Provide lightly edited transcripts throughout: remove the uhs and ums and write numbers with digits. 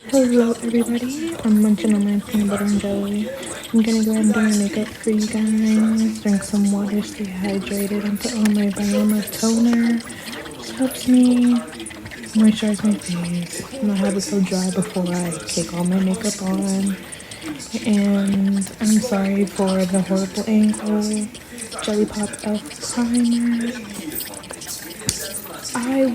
Hello everybody, I'm munching on my peanut butter and jelly. I'm gonna go ahead and do my makeup for you guys. Drink some water, stay hydrated, and put on my Bioma toner. This helps me moisturize my face and not have it so dry before I take all my makeup on. And I'm sorry for the horrible angle. Jelly Pop Elf primer. I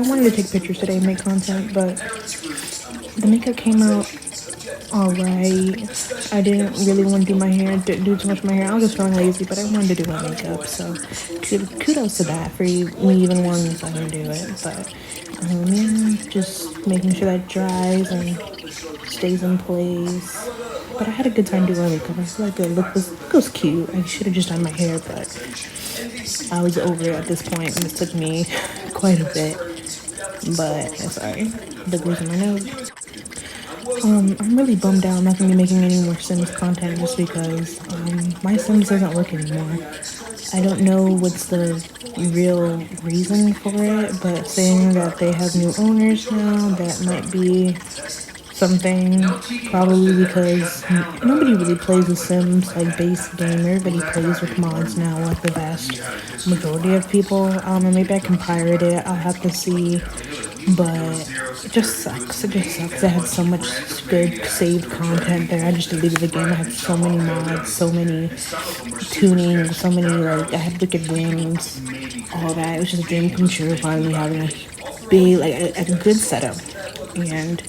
wanted to take pictures today and make content, but the makeup came out alright. I didn't really want to do my hair, do too much of my hair. I was just feeling lazy, but I wanted to do my makeup, so kudos to that for me even wanting to let do it. But yeah, just making sure that dries and stays in place. But I had a good time doing my makeup. I feel like the look was cute. I should have just done my hair, but I was over it at this point, and it took me quite a bit. But sorry, the bruise in my nose. I'm really bummed out. I'm not gonna be making any more Sims content just because my Sims doesn't work anymore. I don't know what's the real reason for it, but saying that they have new owners now, that might be something. Probably because nobody really plays The Sims like base game. Everybody plays with mods now, like the vast majority of people. And maybe I can pirate it. I'll have to see. But it just sucks. It just sucks. I had so much good saved content there. I just deleted the game. I had so many mods, so many tuning, so many I had wicked rooms, all that. It was just a dream come true. Finally having a big, a good setup, and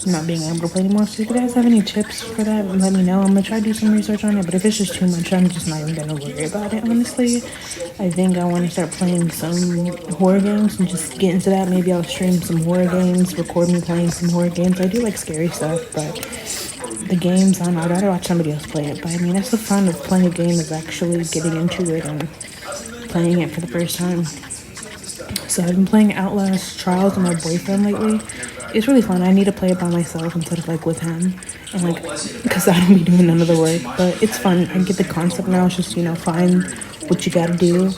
not being able to play anymore. So if you guys have any tips for that, let me know. I'm gonna try to do some research on it, but if it's just too much, I'm just not even gonna worry about it, honestly. I think I want to start playing some horror games and just get into that. Maybe I'll stream some horror games, record me playing some horror games. I do like scary stuff, but the games, I don't know, I'd rather watch somebody else play it. But I mean, that's the fun of playing a game, is actually getting into it and playing it for the first time. So I've been playing Outlast Trials with my boyfriend lately. It's really fun. I need to play it by myself instead of with him, and because I don't be doing none of the work. But it's fun. I get the concept now. It's just find what you gotta do,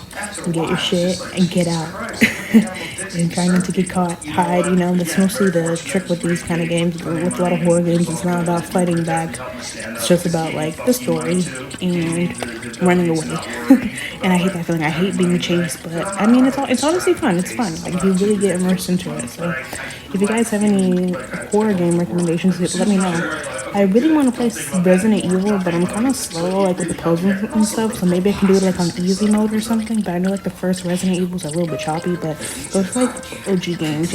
and get your shit, and get out. And try not to get caught, hide. That's mostly the trick with these kind of games. With a lot of horror games, it's not about fighting back. It's just about the story and running away. And I hate that feeling. I hate being chased, but I mean, it's honestly fun. It's fun. You really get immersed into it. So if you guys have any horror game recommendations, let me know. I really want to play Resident Evil, but I'm kind of slow with the puzzles and stuff, so maybe I can do it on easy mode or something. But I know the first Resident Evils are a little bit choppy, but those are OG games,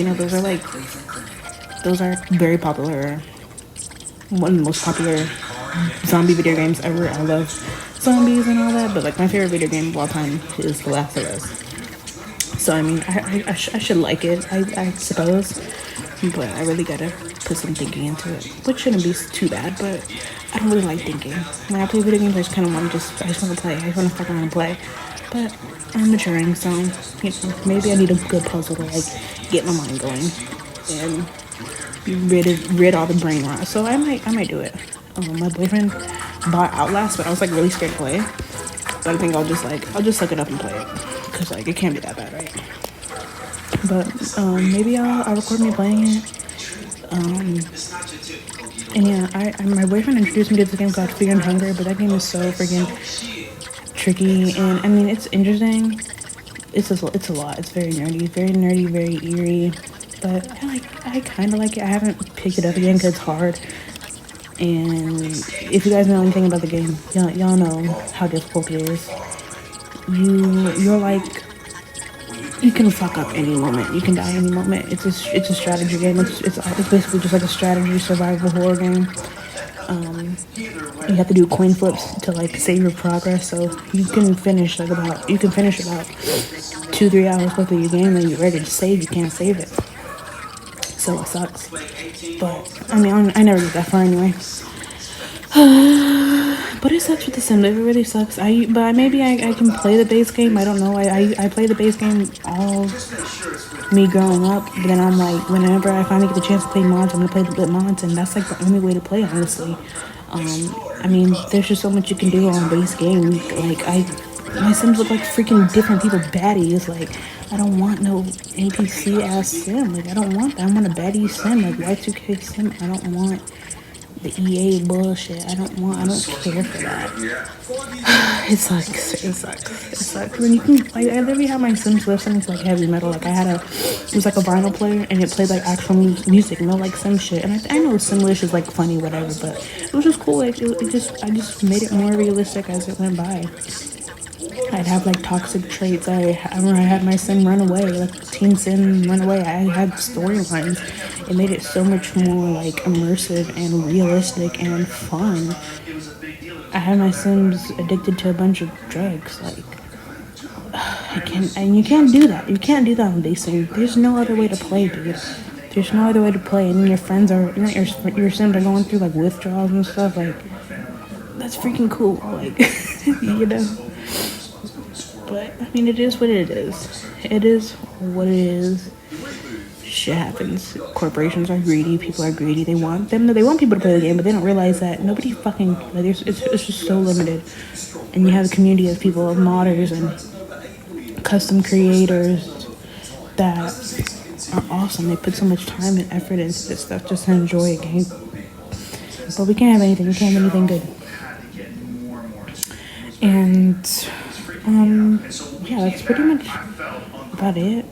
those are very popular. One of the most popular zombie video games ever. I love zombies and all that, but my favorite video game of all time is The Last of Us. So I mean, I should like it, I suppose, but I really gotta put some thinking into it, which shouldn't be too bad. But I don't really like thinking. When I play video games, I just kind of want to I just want to play. I just want to fuck around and play. But I'm maturing, so maybe I need a good puzzle to get my mind going and rid all the brain rot. So I might do it. My boyfriend bought Outlast, but I was really scared to play it. But I think I'll just suck it up and play it, because it can't be that bad, right? But maybe I'll record me playing it. And yeah, my boyfriend introduced me to this game called Fear and Hunger, but that game is so freaking tricky, and I mean, it's interesting. It's a lot. It's very nerdy, very eerie. But I kind of like it. I haven't picked it up again because it's hard. And if you guys know anything about the game, y'all know how difficult it is. You can fuck up any moment. You can die any moment. It's a strategy game. It's basically just a strategy survival horror game. You have to do coin flips to save your progress. So you can finish about 2-3 hours worth of your game, and you're ready to save. You can't save it. So it sucks. But I mean, I never get that far anyway. But it sucks with The Sims. It really sucks. But maybe I can play the base game. I don't know. I play the base game all me growing up. But then I'm whenever I finally get the chance to play mods, I'm gonna play the mods, and that's the only way to play, honestly. I mean, there's just so much you can do on base game. My Sims look like freaking different people baddies. I don't want no APC ass sim. Like, I don't want that. I want a baddie sim, like Y2K sim. I don't want the EA bullshit. I don't care for that. It sucks. It sucks. It sucks. When you can, like, I literally had my Sims listen to like heavy metal. Like, it was like a vinyl player, and it played like actual music, no like Sim shit. And I know Simlish is like funny, whatever, but it was just cool. Like, I just made it more realistic as it went by. I'd have like toxic traits. I remember I had my Sim run away, like Teen Sim run away. I had storylines. It made it so much more like immersive and realistic and fun. I had my Sims addicted to a bunch of drugs. Like, I can't, and you can't do that. You can't do that on Day Sim. There's no other way to play, dude. There's no other way to play, and your friends are, your Sims are going through like withdrawals and stuff. Like, that's freaking cool. Like, you know. But I mean, it is what it is. It is what it is. Shit happens. Corporations are greedy. People are greedy. They want people to play the game, but they don't realize that nobody fucking, like, it's just so limited. And you have a community of people, of modders and custom creators that are awesome. They put so much time and effort into this stuff just to enjoy a game. But we can't have anything. We can't have anything good. And yeah, that's pretty much about it.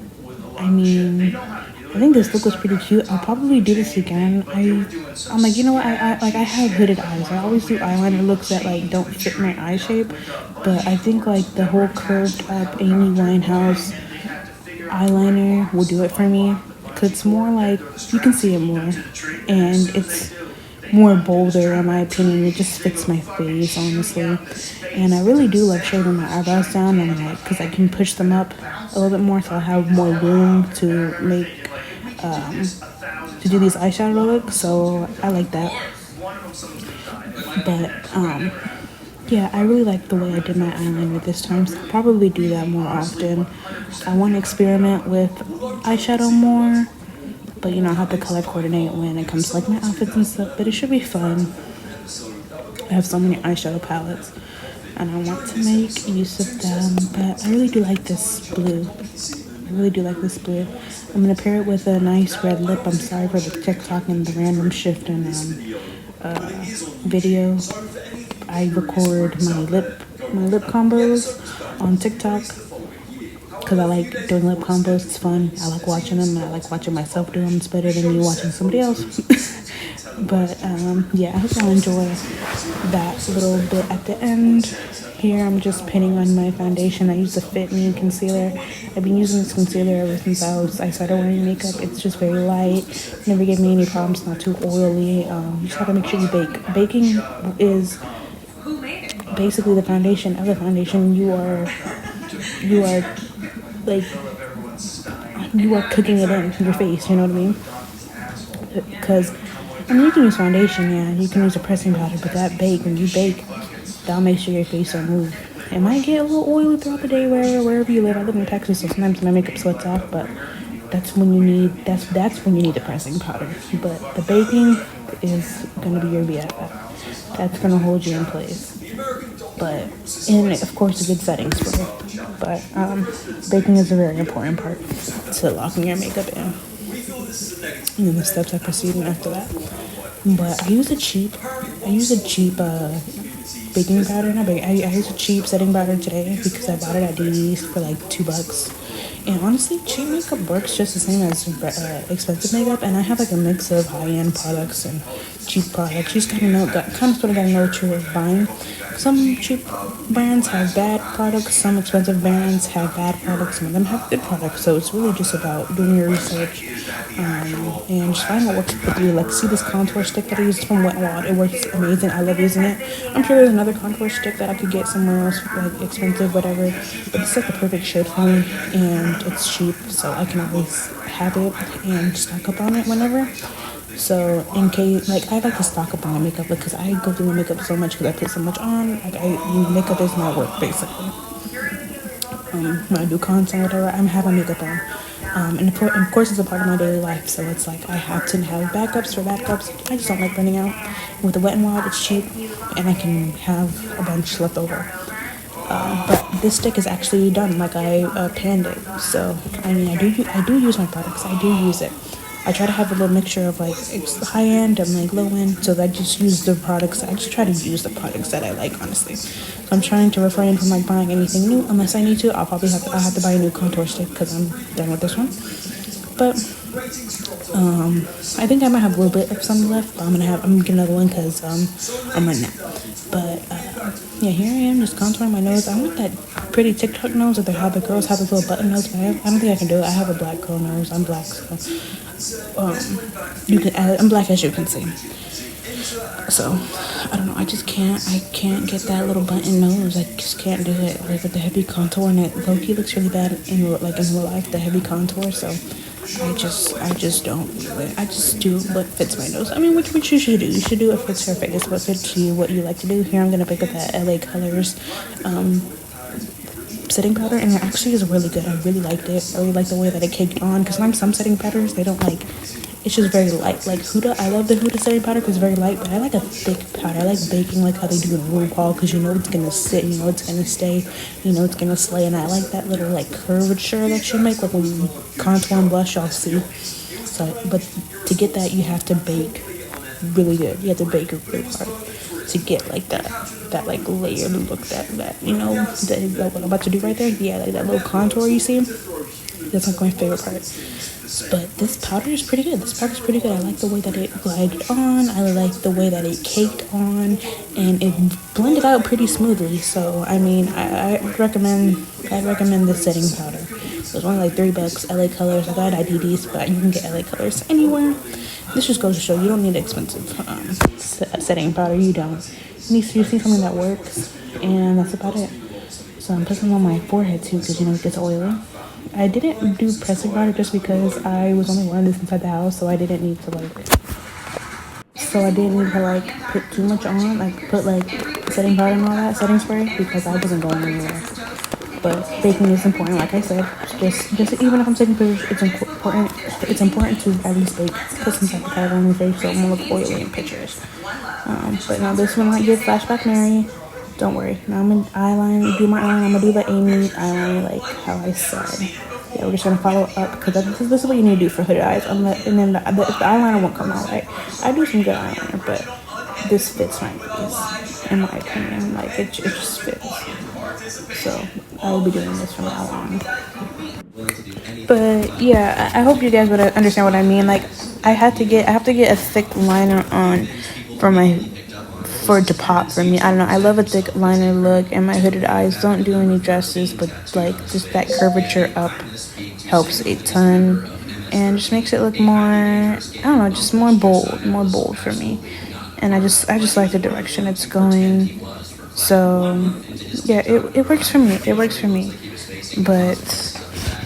I mean, I think this look was pretty cute. I'll probably do this again. I'm like, you know what? I have hooded eyes. I always do eyeliner looks that like don't fit my eye shape, but I think like the whole curved up Amy Winehouse eyeliner will do it for me. Cause it's more like you can see it more, and it's more bolder in my opinion. It just fits my face, honestly. And I really do love shaving my eyebrows down, and like, cause I can push them up a little bit more, so I have more room to make to do these eyeshadow looks. So I like that. But yeah, I really like the way I did my eyeliner this time, so I'll probably do that more often. I want to experiment with eyeshadow more, but you know, I have to color coordinate when it comes to like my outfits and stuff, but it should be fun. I have so many eyeshadow palettes and I want to make use of them, but I really do like this blue. I really do like this blue. I'm going to pair it with a nice red lip. I'm sorry for the TikTok and the random shift in video. I record my lip combos on TikTok because I like doing lip combos. It's fun. I like watching them. I like watching myself do them. It's better than me watching somebody else. But yeah, I hope y'all enjoy that little bit at the end. Here I'm just pinning on my foundation. I use the Fit Me concealer. I've been using this concealer ever since I started wearing makeup. It's just very light. Never gave me any problems. Not too oily. You just have to make sure you bake. Baking is basically the foundation of the foundation. You are like, you are cooking it in your face, you know what I mean? Because, I mean, you can use foundation, yeah, you can use a pressing powder, but when you bake, that'll make sure your face don't move. It might get a little oily throughout the day wherever you live. I live in Texas, so sometimes my makeup sweats off, but that's when you need the pressing powder. But the baking is gonna be your BFF. That's gonna hold you in place. But, and of course, a good setting spray. But baking is a very important part to locking your makeup in. And then the steps I proceed in after that. But I use a cheap baking powder. I use a cheap setting powder today because I bought it at DD's for like $2. And honestly, cheap makeup works just the same as expensive makeup. And I have like a mix of high-end products and cheap products. You just gotta know, sort of gotta know what you're buying. Some cheap brands have bad products. Some expensive brands have bad products. Some of them have good products. So it's really just about doing your research and just finding out what works with you. Like, see this contour stick that I use from Wet n Wild. It works amazing. I love using it. I'm sure there's another contour stick that I could get somewhere else, like expensive, whatever. But it's like the perfect shade for me, and it's cheap, so I can always have it and stock up on it whenever. So in case, like, I like to stock up on my makeup because I go through my makeup so much because I put so much on. Like, makeup is my work basically. When I do content, whatever, I'm having makeup on. And of course, it's a part of my daily life, so it's like I have to have backups for backups. I just don't like burning out. With the Wet n Wild, it's cheap, and I can have a bunch left over. But this stick is actually done like I panned it. So I mean, I do use my products. I do use it. I try to have a little mixture of like it's high end and like low end. So I just use the products. I just try to use the products that I like, honestly. So I'm trying to refrain from like buying anything new unless I need to. I'll have to buy a new contour stick because I'm done with this one. But I think I might have a little bit of some left, but I'm gonna get another one because I'm running out. But yeah, here I am just contouring my nose. I want that pretty TikTok nose that how the girls have the little button nose, but I don't think I can do it. I have a black girl nose. I'm black, so I'm black as you can see. So I don't know. I just can't. I can't get that little button nose. I just can't do it. Like with the heavy contour, and it low-key looks really bad in real life. The heavy contour. So I just don't do it. I just do what fits my nose. I mean, which you should do. You should do what fits your face, what fits you, what you like to do. Here I'm gonna pick up that LA Colors setting powder, and it actually is really good. I really liked it. I really like the way that it caked on, because sometimes some setting powders, they don't like, it's just very light. Like Huda, I love the Huda setting powder because it's very light, but I like a thick powder. I like baking like how they do in RuPaul, because you know it's gonna sit, you know it's gonna stay, you know it's gonna slay, and I like that little like curvature that you make, like when you contour and blush, y'all see. So, but to get that, you have to bake really good. You have to bake it really hard to get like that like layered look that you know that what I'm about to do right there. Yeah, like that little contour you see. That's like my favorite part. But this powder is pretty good. I like the way that it glided on. I like the way that it caked on, and it blended out pretty smoothly. So I mean, I recommend this setting powder. It was only like $3. LA Colors. I got IDDs, but you can get LA Colors anywhere. This just goes to show you don't need expensive setting powder. You don't. You see something that works, and that's about it. So I'm putting them on my forehead too, because you know it gets oily. I didn't do pressing powder just because I was only wearing this inside the house, so I didn't need to like put too much on, like put like setting powder and all that, setting spray, because I wasn't going anywhere. But baking is important, like I said. Just even if I'm taking pictures, it's important. It's important to at least bake, put some type of powder on your face so it won't look oily in pictures. But now this one might get flashback Mary. Don't worry. Now I'm gonna do my eyeliner. I'm gonna do the Amy eyeliner like how I said. Yeah, we're just gonna follow up, because this is what you need to do for hooded eyes. And then the eyeliner won't come out right. I do some good eyeliner, but this fits my face, in my opinion. Like it just fits. So I will be doing this from now on. But yeah, I hope you guys would understand what I mean. Like I have to get a thick liner on for it to pop for me. I don't know. I love a thick liner look, and my hooded eyes don't do any justice, but like just that curvature up helps a ton, and just makes it look more, I don't know, just more bold for me. And I just like the direction it's going. So yeah, it works for me. But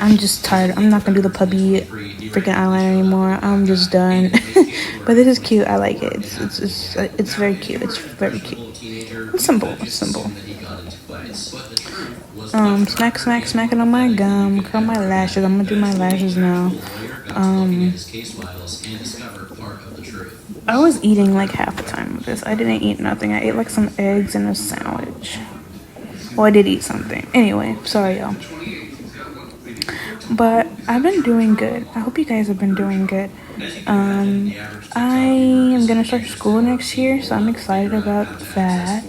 I'm just tired. I'm not gonna do the puppy freaking eyeliner anymore. I'm just done. But this is cute. I like it. It's very cute. It's very cute. It's simple. Smacking on my gum. Curl my lashes. I'm gonna do my lashes now. I was eating like half the time of this. I didn't eat nothing. I ate like some eggs and a sandwich. Well, I did eat something. Anyway, sorry y'all. But I've been doing good. I hope you guys have been doing good. I am gonna start school next year, so I'm excited about that.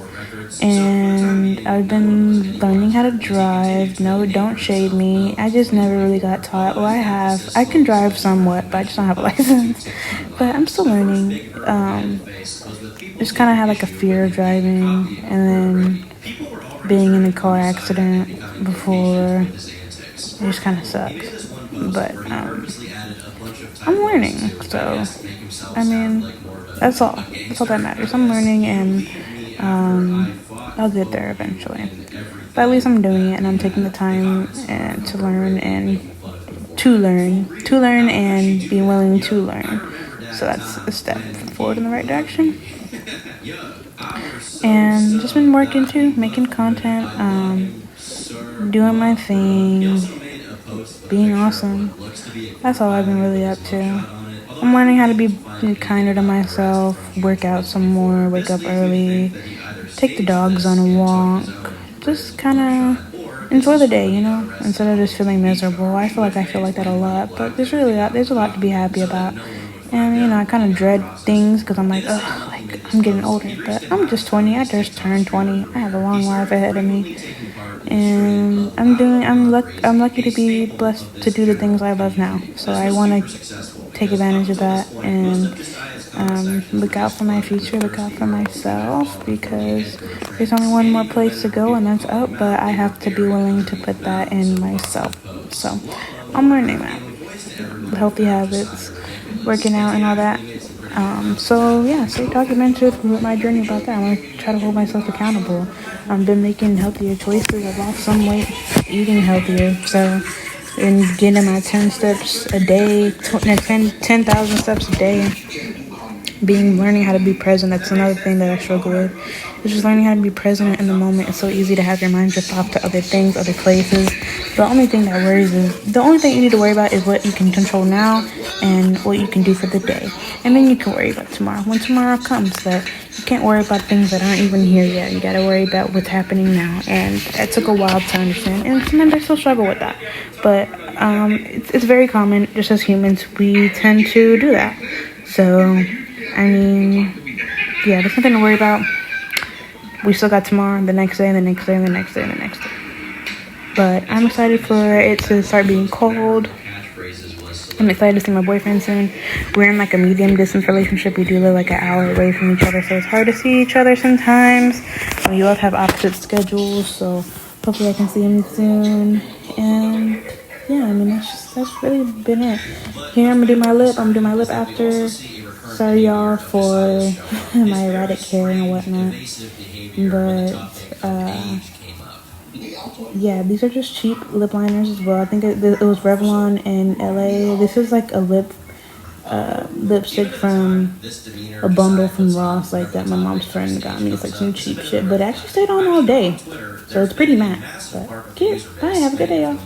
And I've been learning how to drive. No, don't shade me. I just never really got taught. Well, I can drive somewhat, but I just don't have a license. But I'm still learning. Just kind of had like a fear of driving, and then being in a car accident before. It just kind of sucks, but I'm learning, so I mean that's all that matters. I'm learning, and I'll get there eventually, but at least I'm doing it, and I'm taking the time to learn and be willing to learn. So that's a step forward in the right direction. And just been working too, making content, doing my thing, being awesome. That's all I've been really up to. I'm learning how to be kinder to myself, work out some more, wake up early, take the dogs on a walk, just kind of enjoy the day, you know, instead of just feeling miserable. I feel like that a lot, but there's a lot to be happy about. And you know, I kind of dread things because I'm like, oh, like I'm getting older, but I'm just 20. I just turned 20. I have a long life ahead of me, and I'm lucky to be blessed to do the things I love now. So I want to take advantage of that and look out for my future, look out for myself, because there's only one more place to go, and that's up. But I have to be willing to put that in myself. So I'm learning that healthy habits, working out, and all that. So yeah, stay documented with my journey about that. I want to try to hold myself accountable. I've been making healthier choices. I've lost some weight, eating healthier. So, and getting my 10 steps a day, 10,000 steps a day. Learning how to be present. That's another thing that I struggle with. It's just learning how to be present in the moment. It's so easy to have your mind drift off to other things, other places. The only thing you need to worry about is what you can control now and what you can do for the day. And then you can worry about tomorrow. When tomorrow comes, that you can't worry about things that aren't even here yet. You gotta worry about what's happening now. And it took a while to understand. And sometimes I still struggle with that. But it's very common, just as humans, we tend to do that. So I mean, yeah, there's nothing to worry about. We still got tomorrow, the next day, and the next day, and the next day, and the next day. But I'm excited for it to start being cold. I'm excited to see my boyfriend soon. We're in like a medium distance relationship. We do live like an hour away from each other, so it's hard to see each other sometimes. We both have opposite schedules, so hopefully I can see him soon. And yeah, I mean, that's really been it. Here, I'm gonna do my lip after. Sorry y'all for my erratic hair and whatnot, but yeah, these are just cheap lip liners as well. I think it was Revlon in LA. This is like a lipstick from a bundle from Ross, like that my mom's friend got me. It's like some cheap shit, but it actually stayed on all day, so it's pretty matte. But cute. Bye, have a good day, y'all.